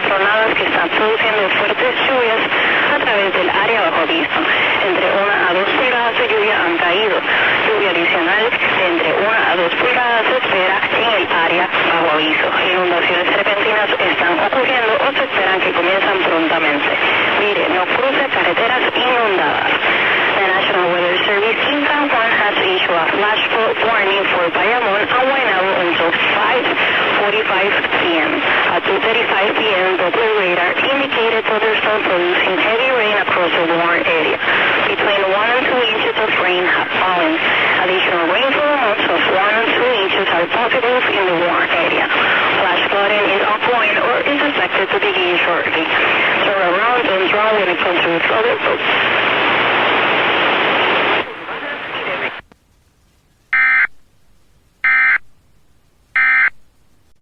tronadas que están produciendo fuertes lluvias a través del área bajo aviso. Entre 1 a 2 pulgadas de lluvia han caído. Lluvia adicional de entre 1 a 2 pulgadas se espera en el área bajo aviso. Inundaciones repentinas están ocurriendo o se esperan que comienzan prontamente. Mire, no cruce carreteras inundadas. The National Weather Service in San Juan has issued a flash flood warning for Bayamón and Guaynabo until 5:45 p.m. At 2:35 p.m., the blue radar indicated thunderstorms producing heavy rain across the warm area. Between 1 and 2 inches of rain have fallen. Additional rainfall amounts of 1 and 2 inches are possible in the warm area. Flash flooding is ongoing or is expected to begin shortly. So around and drown when it comes to flooded roads.